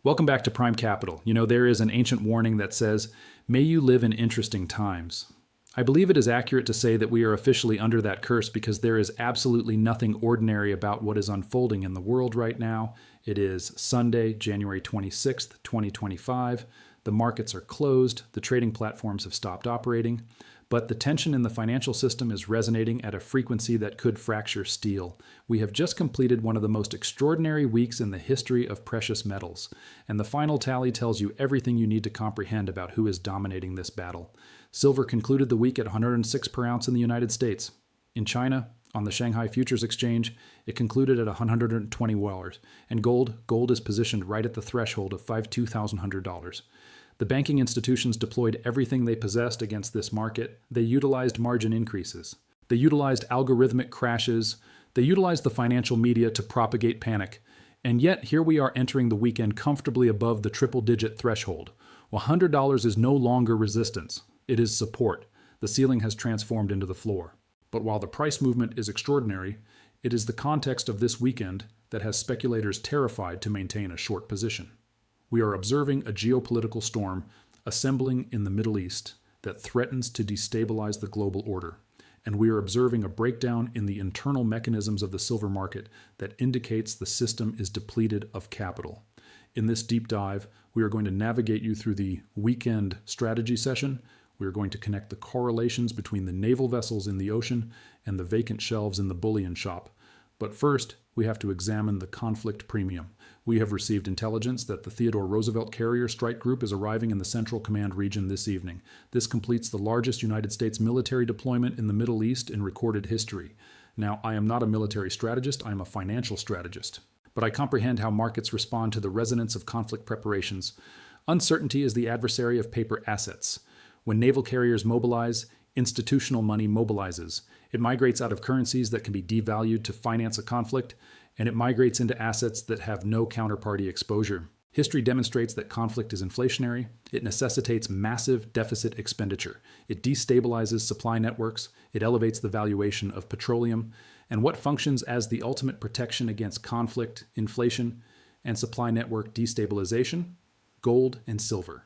Welcome back to Prime Capital. You know, there is an ancient warning that says, "May you live in interesting times." I believe it is accurate to say that we are officially under that curse because there is absolutely nothing ordinary about what is unfolding in the world right now. It is Sunday, January 26th, 2025. The markets are closed, the trading platforms have stopped operating, but the tension in the financial system is resonating at a frequency that could fracture steel. We have just completed one of the most extraordinary weeks in the history of precious metals, and the final tally tells you everything you need to comprehend about who is dominating this battle. Silver concluded the week at 106 per ounce in the United States. In China, on the Shanghai Futures Exchange, it concluded at $120, and gold is positioned right at the threshold of $52,100. The banking institutions deployed everything they possessed against this market. They utilized margin increases. They utilized algorithmic crashes. They utilized the financial media to propagate panic. And yet, here we are entering the weekend comfortably above the triple-digit threshold. $100 is no longer resistance. It is support. The ceiling has transformed into the floor. But while the price movement is extraordinary, it is the context of this weekend that has speculators terrified to maintain a short position. We are observing a geopolitical storm assembling in the Middle East that threatens to destabilize the global order. And we are observing a breakdown in the internal mechanisms of the silver market that indicates the system is depleted of capital. In this deep dive, we are going to navigate you through the weekend strategy session. We are going to connect the correlations between the naval vessels in the ocean and the vacant shelves in the bullion shop. But first, we have to examine the conflict premium. We have received intelligence that the Theodore Roosevelt Carrier Strike Group is arriving in the Central Command region this evening. This completes the largest United States military deployment in the Middle East in recorded history. Now, I am not a military strategist, I am a financial strategist. But I comprehend how markets respond to the resonance of conflict preparations. Uncertainty is the adversary of paper assets. When naval carriers mobilize, institutional money mobilizes. It migrates out of currencies that can be devalued to finance a conflict, and it migrates into assets that have no counterparty exposure. History demonstrates that conflict is inflationary. It necessitates massive deficit expenditure. It destabilizes supply networks. It elevates the valuation of petroleum. And what functions as the ultimate protection against conflict, inflation, and supply network destabilization? Gold and silver.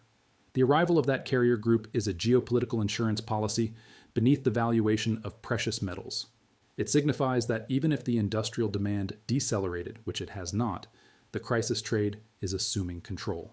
The arrival of that carrier group is a geopolitical insurance policy beneath the valuation of precious metals. It signifies that even if the industrial demand decelerated, which it has not, the crisis trade is assuming control.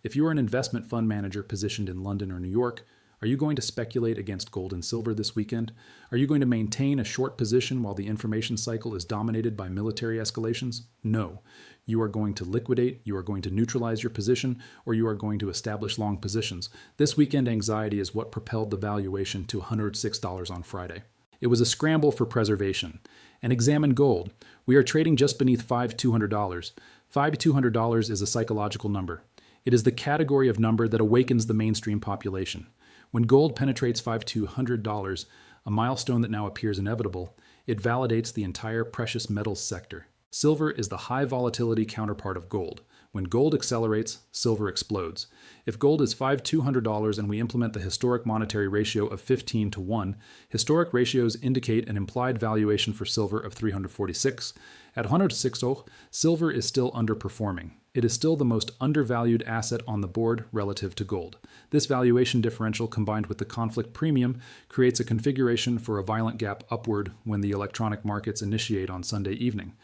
If you are an investment fund manager positioned in London or New York, are you going to speculate against gold and silver this weekend? Are you going to maintain a short position while the information cycle is dominated by military escalations? No. You are going to liquidate, you are going to neutralize your position, or you are going to establish long positions. This weekend anxiety is what propelled the valuation to $106 on Friday. It was a scramble for preservation. And examine gold. We are trading just beneath $5,200. $5,200 is a psychological number. It is the category of number that awakens the mainstream population. When gold penetrates $5,200, a milestone that now appears inevitable, it validates the entire precious metals sector. Silver is the high volatility counterpart of gold. When gold accelerates, silver explodes. If gold is $5,200 and we implement the historic monetary ratio of 15 to 1, historic ratios indicate an implied valuation for silver of 346. At 106, silver is still underperforming. It is still the most undervalued asset on the board relative to gold. This valuation differential combined with the conflict premium creates a configuration for a violent gap upward when the electronic markets initiate on Sunday evening.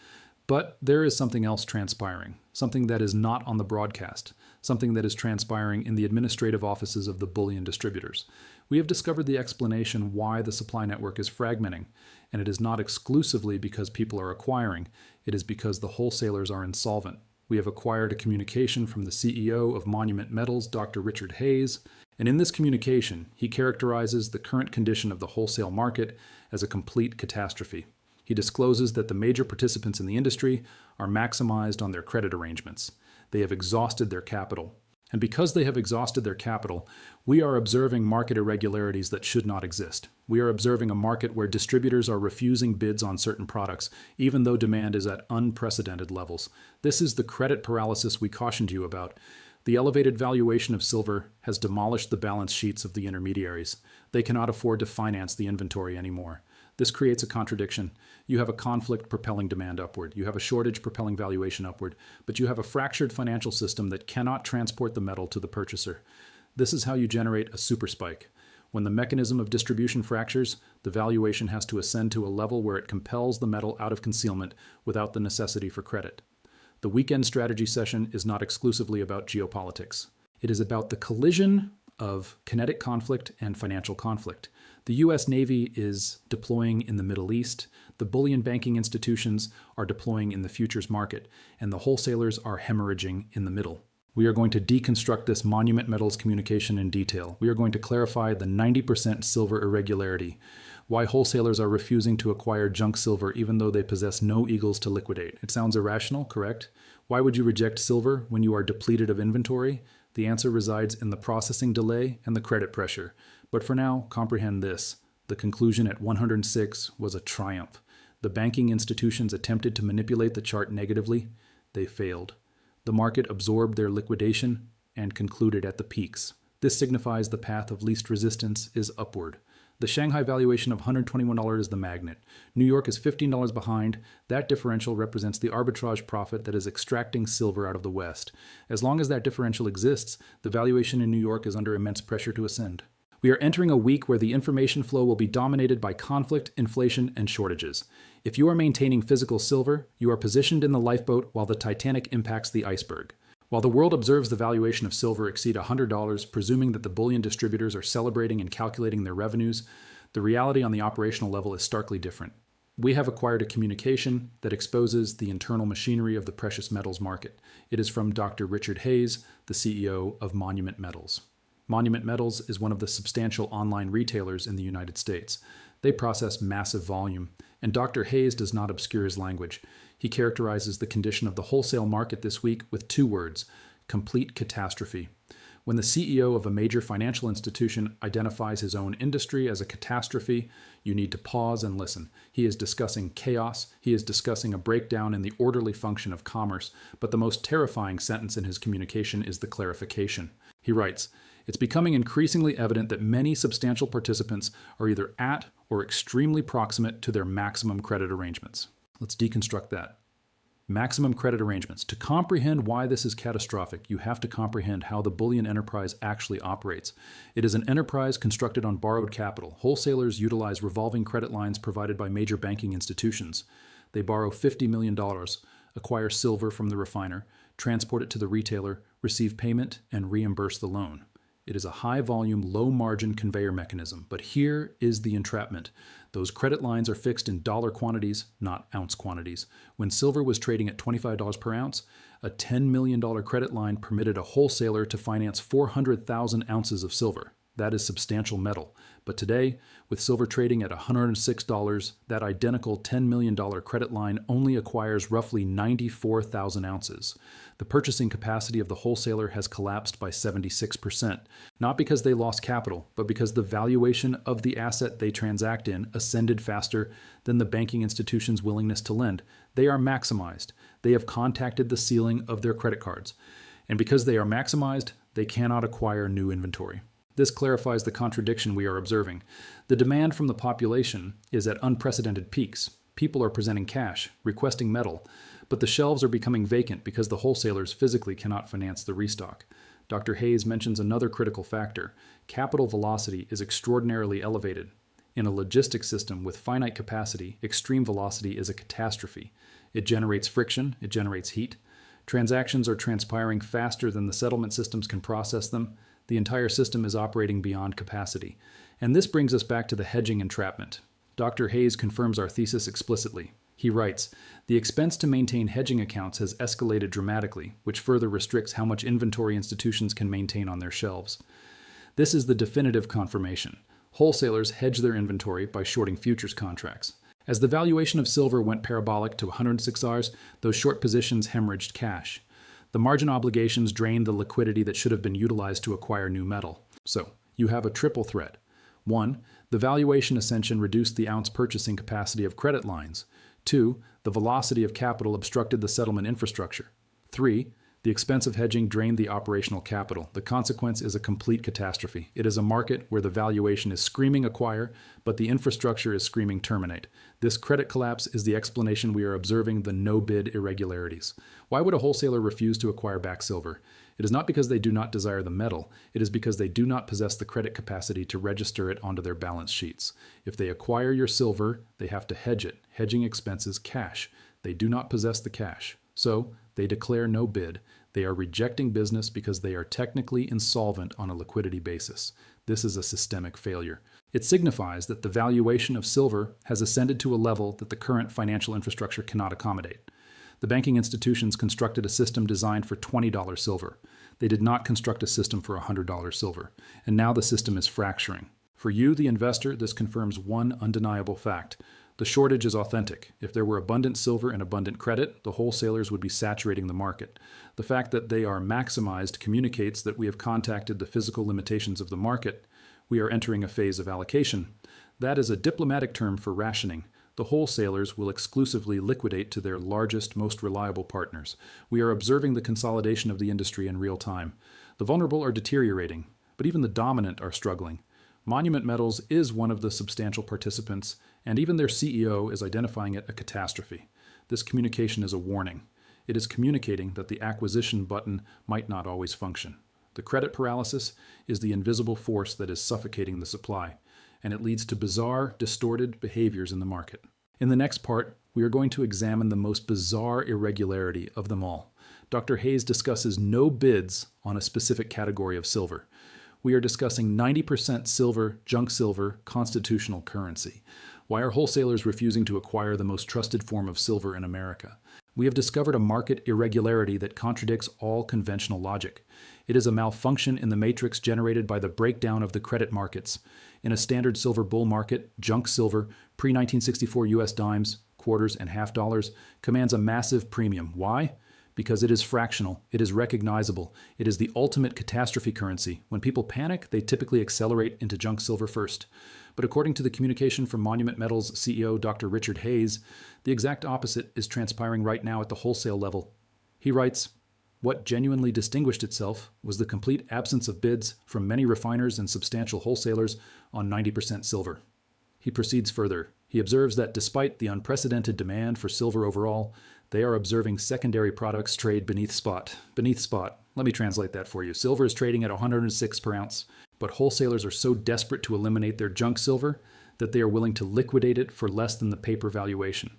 But there is something else transpiring, something that is not on the broadcast, something that is transpiring in the administrative offices of the bullion distributors. We have discovered the explanation why the supply network is fragmenting, and it is not exclusively because people are acquiring, it is because the wholesalers are insolvent. We have acquired a communication from the CEO of Monument Metals, Dr. Richard Hayes, and in this communication, he characterizes the current condition of the wholesale market as a complete catastrophe. He discloses that the major participants in the industry are maximized on their credit arrangements. They have exhausted their capital. And because they have exhausted their capital, we are observing market irregularities that should not exist. We are observing a market where distributors are refusing bids on certain products, even though demand is at unprecedented levels. This is the credit paralysis we cautioned you about. The elevated valuation of silver has demolished the balance sheets of the intermediaries. They cannot afford to finance the inventory anymore. This creates a contradiction. You have a conflict propelling demand upward. You have a shortage propelling valuation upward, but you have a fractured financial system that cannot transport the metal to the purchaser. This is how you generate a super spike. When the mechanism of distribution fractures, the valuation has to ascend to a level where it compels the metal out of concealment without the necessity for credit. The weekend strategy session is not exclusively about geopolitics. It is about the collision of kinetic conflict and financial conflict. The U.S. Navy is deploying in the Middle East, the bullion banking institutions are deploying in the futures market, and the wholesalers are hemorrhaging in the middle. We are going to deconstruct this Monument Metals communication in detail. We are going to clarify the 90% silver irregularity, why wholesalers are refusing to acquire junk silver even though they possess no eagles to liquidate. It sounds irrational, correct? Why would you reject silver when you are depleted of inventory? The answer resides in the processing delay and the credit pressure. But for now, comprehend this. The conclusion at 106 was a triumph. The banking institutions attempted to manipulate the chart negatively. They failed. The market absorbed their liquidation and concluded at the peaks. This signifies the path of least resistance is upward. The Shanghai valuation of $121 is the magnet. New York is $15 behind. That differential represents the arbitrage profit that is extracting silver out of the West. As long as that differential exists, the valuation in New York is under immense pressure to ascend. We are entering a week where the information flow will be dominated by conflict, inflation, and shortages. If you are maintaining physical silver, you are positioned in the lifeboat while the Titanic impacts the iceberg. While the world observes the valuation of silver exceed $100, presuming that the bullion distributors are celebrating and calculating their revenues, the reality on the operational level is starkly different. We have acquired a communication that exposes the internal machinery of the precious metals market. It is from Dr. Richard Hayes, the CEO of Monument Metals. Monument Metals is one of the substantial online retailers in the United States. They process massive volume, and Dr. Hayes does not obscure his language. He characterizes the condition of the wholesale market this week with two words: complete catastrophe. When the CEO of a major financial institution identifies his own industry as a catastrophe, you need to pause and listen. He is discussing chaos. He is discussing a breakdown in the orderly function of commerce, but the most terrifying sentence in his communication is the clarification. He writes, "It's becoming increasingly evident that many substantial participants are either at or extremely proximate to their maximum credit arrangements." Let's deconstruct that. Maximum credit arrangements. To comprehend why this is catastrophic, you have to comprehend how the bullion enterprise actually operates. It is an enterprise constructed on borrowed capital. Wholesalers utilize revolving credit lines provided by major banking institutions. They borrow $50 million, acquire silver from the refiner, transport it to the retailer, receive payment, and reimburse the loan. It is a high-volume, low-margin conveyor mechanism. But here is the entrapment. Those credit lines are fixed in dollar quantities, not ounce quantities. When silver was trading at $25 per ounce, a $10 million credit line permitted a wholesaler to finance 400,000 ounces of silver. That is substantial metal. But today, with silver trading at $106, that identical $10 million credit line only acquires roughly 94,000 ounces. The purchasing capacity of the wholesaler has collapsed by 76%, not because they lost capital, but because the valuation of the asset they transact in ascended faster than the banking institution's willingness to lend. They are maximized. They have contacted the ceiling of their credit cards. And because they are maximized, they cannot acquire new inventory. This clarifies the contradiction we are observing. The demand from the population is at unprecedented peaks. People are presenting cash, requesting metal, but the shelves are becoming vacant because the wholesalers physically cannot finance the restock. Dr. Hayes mentions another critical factor. Capital velocity is extraordinarily elevated. In a logistics system with finite capacity, extreme velocity is a catastrophe. It generates friction, it generates heat. Transactions are transpiring faster than the settlement systems can process them. The entire system is operating beyond capacity. And this brings us back to the hedging entrapment. Dr. Hayes confirms our thesis explicitly. He writes, "The expense to maintain hedging accounts has escalated dramatically, which further restricts how much inventory institutions can maintain on their shelves." This is the definitive confirmation. Wholesalers hedge their inventory by shorting futures contracts. As the valuation of silver went parabolic to $106, those short positions hemorrhaged cash. The margin obligations drained the liquidity that should have been utilized to acquire new metal. So, you have a triple threat. 1. The valuation ascension reduced the ounce purchasing capacity of credit lines. 2. The velocity of capital obstructed the settlement infrastructure. 3. The expense of hedging drained the operational capital. The consequence is a complete catastrophe. It is a market where the valuation is screaming acquire, but the infrastructure is screaming terminate. This credit collapse is the explanation we are observing the no-bid irregularities. Why would a wholesaler refuse to acquire back silver? It is not because they do not desire the metal. It is because they do not possess the credit capacity to register it onto their balance sheets. If they acquire your silver, they have to hedge it. Hedging expenses cash. They do not possess the cash. So, they declare no bid. They are rejecting business because they are technically insolvent on a liquidity basis. This is a systemic failure. It signifies that the valuation of silver has ascended to a level that the current financial infrastructure cannot accommodate. The banking institutions constructed a system designed for $20 silver. They did not construct a system for $100 silver. And now the system is fracturing. For you, the investor, this confirms one undeniable fact. The shortage is authentic. If there were abundant silver and abundant credit, the wholesalers would be saturating the market. The fact that they are maximized communicates that we have contacted the physical limitations of the market. We are entering a phase of allocation. That is a diplomatic term for rationing. The wholesalers will exclusively liquidate to their largest, most reliable partners. We are observing the consolidation of the industry in real time. The vulnerable are deteriorating, but even the dominant are struggling. Monument Metals is one of the substantial participants, and even their CEO is identifying it a catastrophe. This communication is a warning. It is communicating that the acquisition button might not always function. The credit paralysis is the invisible force that is suffocating the supply, and it leads to bizarre, distorted behaviors in the market. In the next part, we are going to examine the most bizarre irregularity of them all. Dr. Hayes discusses no bids on a specific category of silver. We are discussing 90% silver, junk silver, constitutional currency. Why are wholesalers refusing to acquire the most trusted form of silver in America? We have discovered a market irregularity that contradicts all conventional logic. It is a malfunction in the matrix generated by the breakdown of the credit markets. In a standard silver bull market, junk silver, pre-1964 US dimes, quarters, and half dollars, commands a massive premium. Why? Because it is fractional, it is recognizable, it is the ultimate catastrophe currency. When people panic, they typically accelerate into junk silver first. But according to the communication from Monument Metals CEO Dr. Richard Hayes, the exact opposite is transpiring right now at the wholesale level. He writes, "What genuinely distinguished itself was the complete absence of bids from many refiners and substantial wholesalers on 90% silver." He proceeds further. He observes that despite the unprecedented demand for silver overall, they are observing secondary products trade beneath spot. Beneath spot. Let me translate that for you. Silver is trading at 106 per ounce, but wholesalers are so desperate to eliminate their junk silver that they are willing to liquidate it for less than the paper valuation.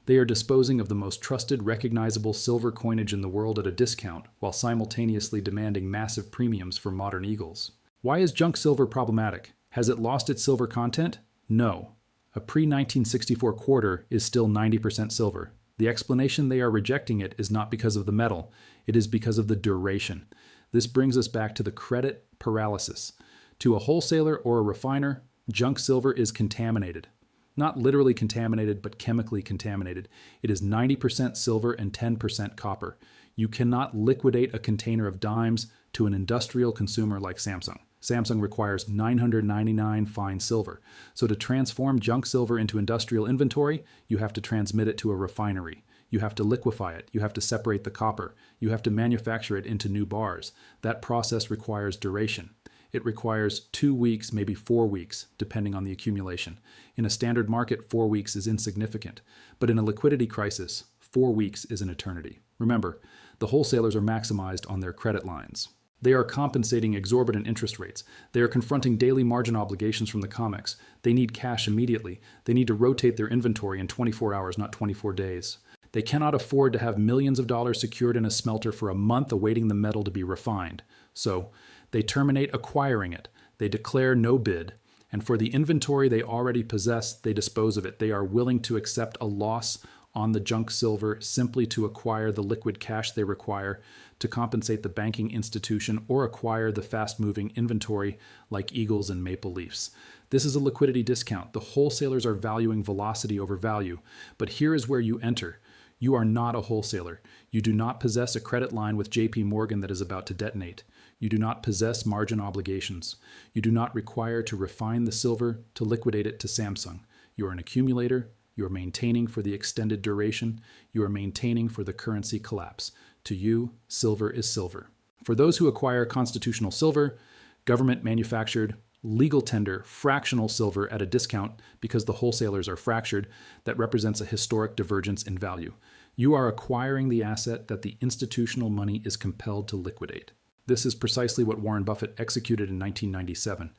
They are disposing of the most trusted, recognizable silver coinage in the world at a discount, while simultaneously demanding massive premiums for modern eagles. Why is junk silver problematic? Has it lost its silver content? No. A pre-1964 quarter is still 90% silver. The explanation they are rejecting it is not because of the metal, it is because of the duration. This brings us back to the credit paralysis. To a wholesaler or a refiner, junk silver is contaminated. Not literally contaminated, but chemically contaminated. It is 90% silver and 10% copper. You cannot liquidate a container of dimes to an industrial consumer like Samsung. Samsung requires 999 fine silver. So to transform junk silver into industrial inventory, you have to transmit it to a refinery. You have to liquefy it. You have to separate the copper. You have to manufacture it into new bars. That process requires duration. It requires 2 weeks, maybe 4 weeks, depending on the accumulation. In a standard market, 4 weeks is insignificant. But in a liquidity crisis, 4 weeks is an eternity. Remember, the wholesalers are maximized on their credit lines. They are compensating exorbitant interest rates. They are confronting daily margin obligations from the COMEX. They need cash immediately. They need to rotate their inventory in 24 hours, not 24 days. They cannot afford to have millions of dollars secured in a smelter for a month awaiting the metal to be refined. So, they terminate acquiring it. They declare no bid. And for the inventory they already possess, they dispose of it. They are willing to accept a loss on the junk silver simply to acquire the liquid cash they require to compensate the banking institution or acquire the fast-moving inventory like eagles and maple leafs. This is a liquidity discount. The wholesalers are valuing velocity over value. But here is where you enter. You are not a wholesaler. You do not possess a credit line with JP Morgan that is about to detonate. You do not possess margin obligations. You do not require to refine the silver to liquidate it to Samsung. You are an accumulator. You are maintaining for the extended duration. You are maintaining for the currency collapse. To you, silver is silver. For those who acquire constitutional silver, government manufactured, legal tender, fractional silver at a discount because the wholesalers are fractured, that represents a historic divergence in value. You are acquiring the asset that the institutional money is compelled to liquidate. This is precisely what Warren Buffett executed in 1997.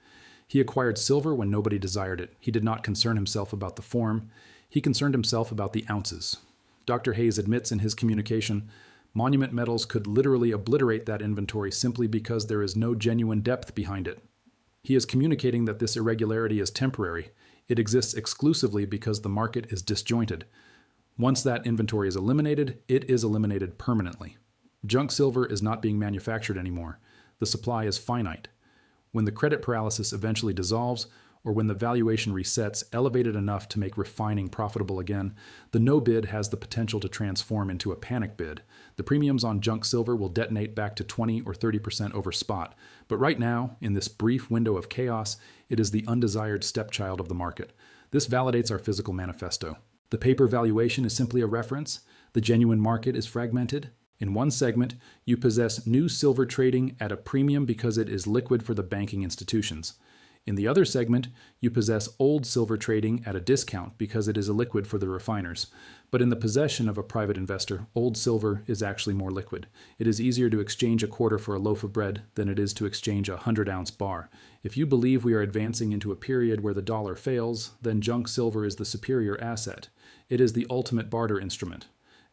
He acquired silver when nobody desired it. He did not concern himself about the form. He concerned himself about the ounces. Dr. Hayes admits in his communication, Monument Metals could literally obliterate that inventory simply because there is no genuine depth behind it. He is communicating that this irregularity is temporary. It exists exclusively because the market is disjointed. Once that inventory is eliminated, it is eliminated permanently. Junk silver is not being manufactured anymore. The supply is finite. When the credit paralysis eventually dissolves, or when the valuation resets elevated enough to make refining profitable again, the no bid has the potential to transform into a panic bid. The premiums on junk silver will detonate back to 20 or 30% over spot. But right now, in this brief window of chaos, it is the undesired stepchild of the market. This validates our physical manifesto. The paper valuation is simply a reference. The genuine market is fragmented. In one segment, you possess new silver trading at a premium because it is liquid for the banking institutions. In the other segment, you possess old silver trading at a discount because it is illiquid for the refiners. But in the possession of a private investor, old silver is actually more liquid. It is easier to exchange a quarter for a loaf of bread than it is to exchange a 100-ounce bar. If you believe we are advancing into a period where the dollar fails, then junk silver is the superior asset. It is the ultimate barter instrument.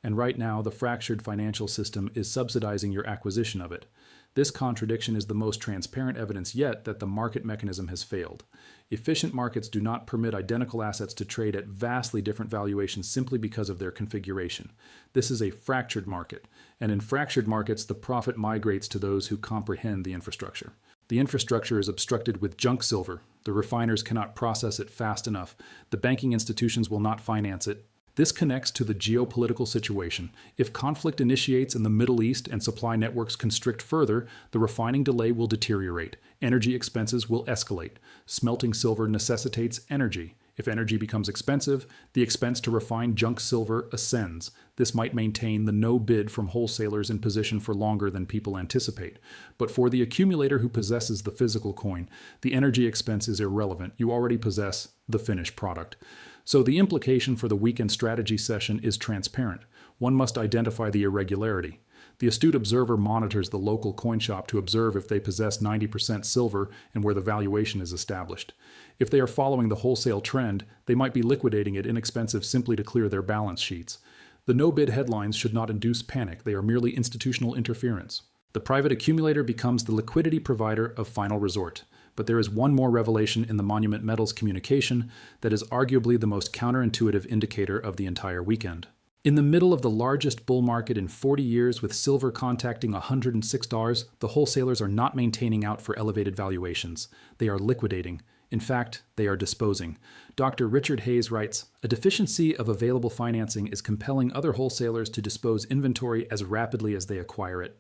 And right now, the fractured financial system is subsidizing your acquisition of it. This contradiction is the most transparent evidence yet that the market mechanism has failed. Efficient markets do not permit identical assets to trade at vastly different valuations simply because of their configuration. This is a fractured market, and in fractured markets, the profit migrates to those who comprehend the infrastructure. The infrastructure is obstructed with junk silver. The refiners cannot process it fast enough. The banking institutions will not finance it. This connects to the geopolitical situation. If conflict initiates in the Middle East and supply networks constrict further, the refining delay will deteriorate. Energy expenses will escalate. Smelting silver necessitates energy. If energy becomes expensive, the expense to refine junk silver ascends. This might maintain the no bid from wholesalers in position for longer than people anticipate. But for the accumulator who possesses the physical coin, the energy expense is irrelevant. You already possess the finished product. So the implication for the weekend strategy session is transparent. One must identify the irregularity. The astute observer monitors the local coin shop to observe if they possess 90% silver and where the valuation is established. If they are following the wholesale trend, they might be liquidating it inexpensive simply to clear their balance sheets. The no-bid headlines should not induce panic. They are merely institutional interference. The private accumulator becomes the liquidity provider of final resort. But there is one more revelation in the Monument Metals communication that is arguably the most counterintuitive indicator of the entire weekend. In the middle of the largest bull market in 40 years with silver contacting $106, the wholesalers are not maintaining out for elevated valuations. They are liquidating. In fact, they are disposing. Dr. Richard Hayes writes, "A deficiency of available financing is compelling other wholesalers to dispose inventory as rapidly as they acquire it."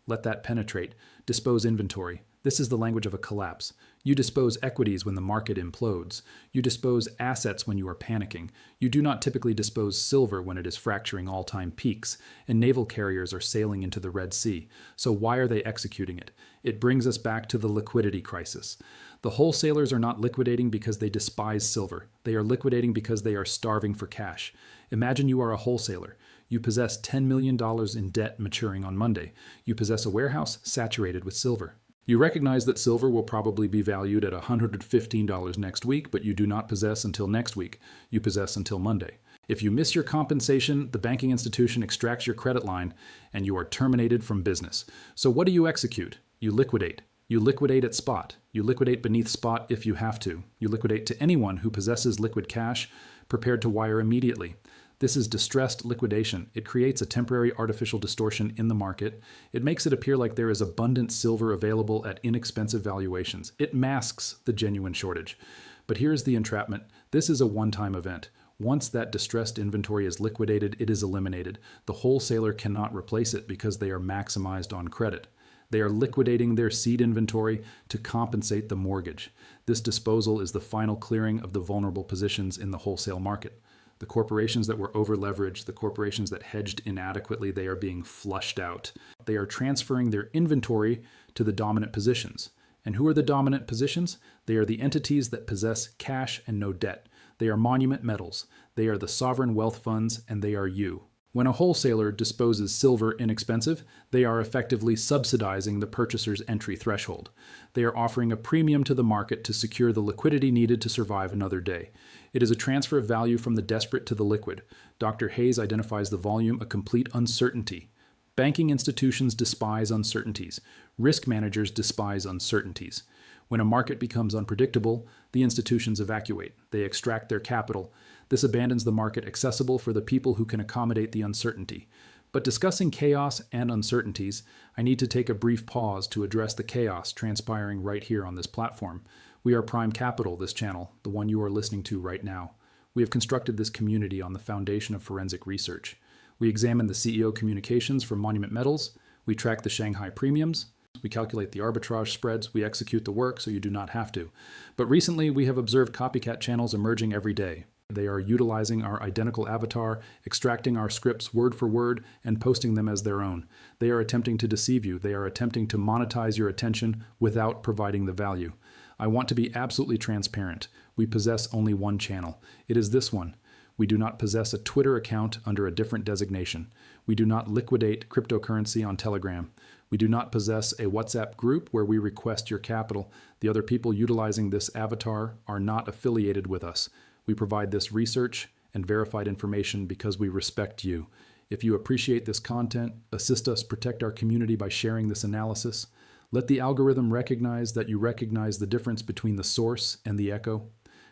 Let that penetrate. Dispose inventory. This is the language of a collapse. You dispose equities when the market implodes. You dispose assets when you are panicking. You do not typically dispose silver when it is fracturing all-time peaks, and naval carriers are sailing into the Red Sea. So why are they executing it? It brings us back to the liquidity crisis. The wholesalers are not liquidating because they despise silver. They are liquidating because they are starving for cash. Imagine you are a wholesaler. You possess $10 million in debt maturing on Monday. You possess a warehouse saturated with silver. You recognize that silver will probably be valued at $115 next week, but you do not possess until next week. You possess until Monday. If you miss your compensation, the banking institution extracts your credit line, and you are terminated from business. So what do you execute? You liquidate. You liquidate at spot. You liquidate beneath spot if you have to. You liquidate to anyone who possesses liquid cash, prepared to wire immediately. This is distressed liquidation. It creates a temporary artificial distortion in the market. It makes it appear like there is abundant silver available at inexpensive valuations. It masks the genuine shortage. But here's the entrapment. This is a one-time event. Once that distressed inventory is liquidated, it is eliminated. The wholesaler cannot replace it because they are maximized on credit. They are liquidating their seed inventory to compensate the mortgage. This disposal is the final clearing of the vulnerable positions in the wholesale market. The corporations that were over-leveraged, the corporations that hedged inadequately, they are being flushed out. They are transferring their inventory to the dominant positions. And who are the dominant positions? They are the entities that possess cash and no debt. They are monument metals. They are the sovereign wealth funds, and they are you. When a wholesaler disposes silver inexpensive, they are effectively subsidizing the purchaser's entry threshold. They are offering a premium to the market to secure the liquidity needed to survive another day. It is a transfer of value from the desperate to the liquid. Dr. Hayes identifies the volume a complete uncertainty. Banking institutions despise uncertainties. Risk managers despise uncertainties. When a market becomes unpredictable, the institutions evacuate. They extract their capital. This abandons the market accessible for the people who can accommodate the uncertainty. But discussing chaos and uncertainties, I need to take a brief pause to address the chaos transpiring right here on this platform. We are Prime Capital, this channel, the one you are listening to right now. We have constructed this community on the foundation of forensic research. We examine the CEO communications from Monument Metals. We track the Shanghai premiums. We calculate the arbitrage spreads. We execute the work so you do not have to. But recently, we have observed copycat channels emerging every day. They are utilizing our identical avatar, extracting our scripts word for word, and posting them as their own. They are attempting to deceive you. They are attempting to monetize your attention without providing the value. I want to be absolutely transparent. We possess only one channel. It is this one. We do not possess a Twitter account under a different designation. We do not liquidate cryptocurrency on Telegram. We do not possess a WhatsApp group where we request your capital. The other people utilizing this avatar are not affiliated with us. We provide this research and verified information because we respect you. If you appreciate this content, assist us protect our community by sharing this analysis. Let the algorithm recognize that you recognize the difference between the source and the echo.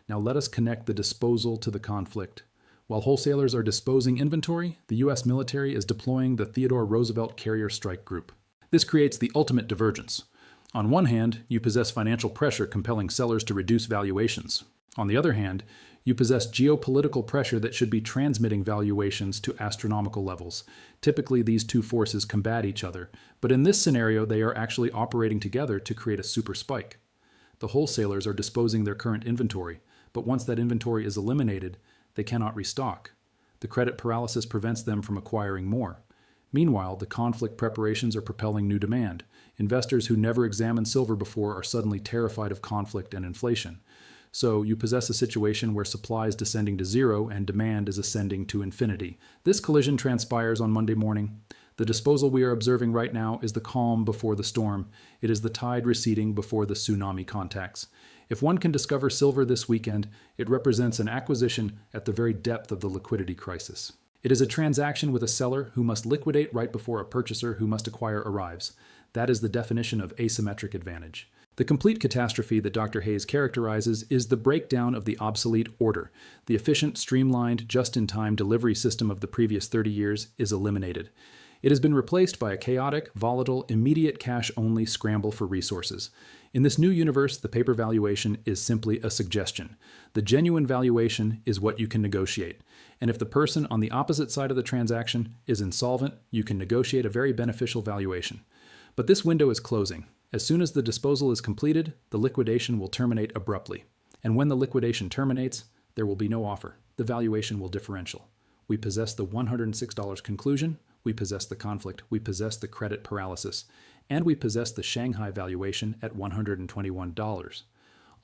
Now let us connect the disposal to the conflict. While wholesalers are disposing inventory, the U.S. military is deploying the Theodore Roosevelt Carrier Strike Group. This creates the ultimate divergence. On one hand, you possess financial pressure compelling sellers to reduce valuations. On the other hand, you possess geopolitical pressure that should be transmitting valuations to astronomical levels. Typically, these two forces combat each other, but in this scenario, they are actually operating together to create a super spike. The wholesalers are disposing their current inventory, but once that inventory is eliminated, they cannot restock. The credit paralysis prevents them from acquiring more. Meanwhile, the conflict preparations are propelling new demand. Investors who never examined silver before are suddenly terrified of conflict and inflation. So you possess a situation where supply is descending to zero and demand is ascending to infinity. This collision transpires on Monday morning. The disposal we are observing right now is the calm before the storm. It is the tide receding before the tsunami contacts. If one can discover silver this weekend, it represents an acquisition at the very depth of the liquidity crisis. It is a transaction with a seller who must liquidate right before a purchaser who must acquire arrives. That is the definition of asymmetric advantage. The complete catastrophe that Dr. Hayes characterizes is the breakdown of the obsolete order. The efficient, streamlined, just-in-time delivery system of the previous 30 years is eliminated. It has been replaced by a chaotic, volatile, immediate cash-only scramble for resources. In this new universe, the paper valuation is simply a suggestion. The genuine valuation is what you can negotiate. And if the person on the opposite side of the transaction is insolvent, you can negotiate a very beneficial valuation. But this window is closing. As soon as the disposal is completed, the liquidation will terminate abruptly. And when the liquidation terminates, there will be no offer. The valuation will differential. We possess the $106 conclusion, we possess the conflict, we possess the credit paralysis, and we possess the Shanghai valuation at $121.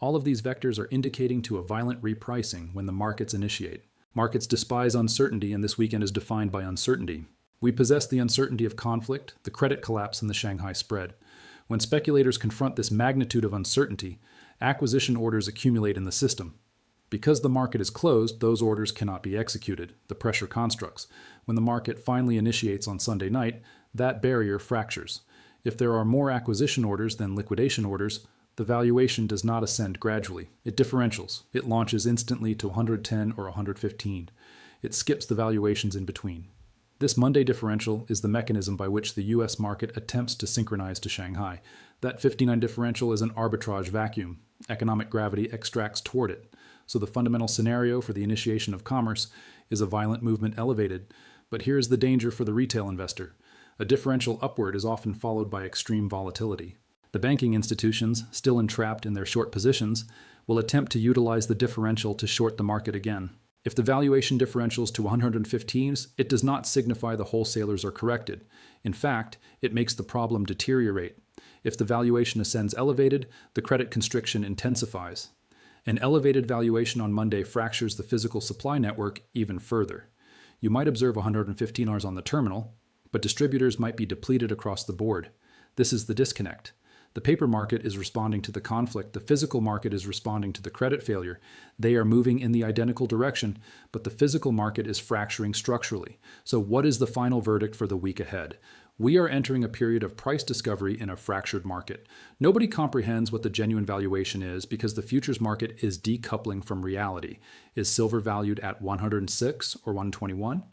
All of these vectors are indicating to a violent repricing when the markets initiate. Markets despise uncertainty, and this weekend is defined by uncertainty. We possess the uncertainty of conflict, the credit collapse, and the Shanghai spread. When speculators confront this magnitude of uncertainty, acquisition orders accumulate in the system. Because the market is closed, those orders cannot be executed. The pressure constructs. When the market finally initiates on Sunday night, that barrier fractures. If there are more acquisition orders than liquidation orders, the valuation does not ascend gradually. It differentials. It launches instantly to 110 or 115. It skips the valuations in between. This Monday differential is the mechanism by which the U.S. market attempts to synchronize to Shanghai. That 59 differential is an arbitrage vacuum. Economic gravity extracts toward it. So the fundamental scenario for the initiation of commerce is a violent movement elevated. But here is the danger for the retail investor. A differential upward is often followed by extreme volatility. The banking institutions, still entrapped in their short positions, will attempt to utilize the differential to short the market again. If the valuation differentials to 115s, it does not signify the wholesalers are corrected. In fact, it makes the problem deteriorate. If the valuation ascends elevated, the credit constriction intensifies. An elevated valuation on Monday fractures the physical supply network even further. You might observe 115 Rs on the terminal, but distributors might be depleted across the board. This is the disconnect. The paper market is responding to the conflict. The physical market is responding to the credit failure. They are moving in the identical direction, but the physical market is fracturing structurally. So what is the final verdict for the week ahead? We are entering a period of price discovery in a fractured market. Nobody comprehends what the genuine valuation is because the futures market is decoupling from reality. Is silver valued at 106 or 121?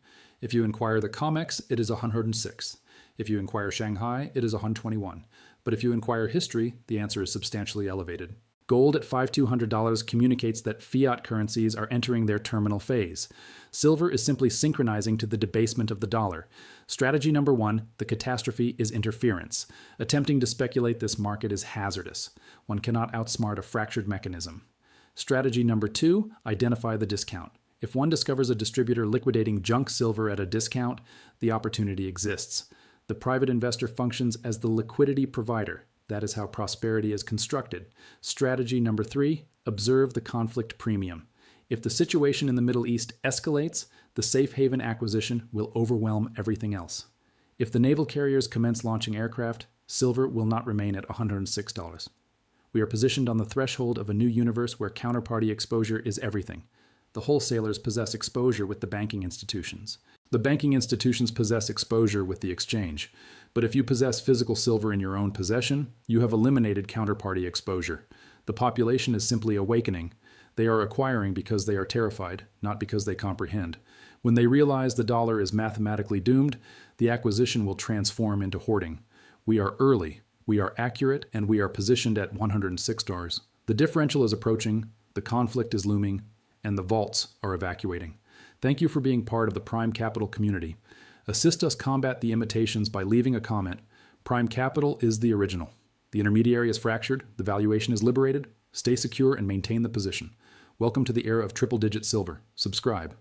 If you inquire the COMEX, it is 106. If you inquire Shanghai, it is 121. But if you inquire history, the answer is substantially elevated. Gold at $5,200 communicates that fiat currencies are entering their terminal phase. Silver is simply synchronizing to the debasement of the dollar. Strategy number 1, the catastrophe is interference. Attempting to speculate this market is hazardous. One cannot outsmart a fractured mechanism. Strategy number 2, identify the discount. If one discovers a distributor liquidating junk silver at a discount, the opportunity exists. The private investor functions as the liquidity provider. That is how prosperity is constructed. Strategy number 3, observe the conflict premium. If the situation in the Middle East escalates, the safe haven acquisition will overwhelm everything else. If the naval carriers commence launching aircraft, silver will not remain at $106. We are positioned on the threshold of a new universe where counterparty exposure is everything. The wholesalers possess exposure with the banking institutions. The banking institutions possess exposure with the exchange. But if you possess physical silver in your own possession, you have eliminated counterparty exposure. The population is simply awakening. They are acquiring because they are terrified, not because they comprehend. When they realize the dollar is mathematically doomed, the acquisition will transform into hoarding. We are early, we are accurate, and we are positioned at $106. The differential is approaching, the conflict is looming, and the vaults are evacuating. Thank you for being part of the Prime Capital community. Assist us combat the imitations by leaving a comment. Prime Capital is the original. The intermediary is fractured, the valuation is liberated. Stay secure and maintain the position. Welcome to the era of triple-digit silver. Subscribe.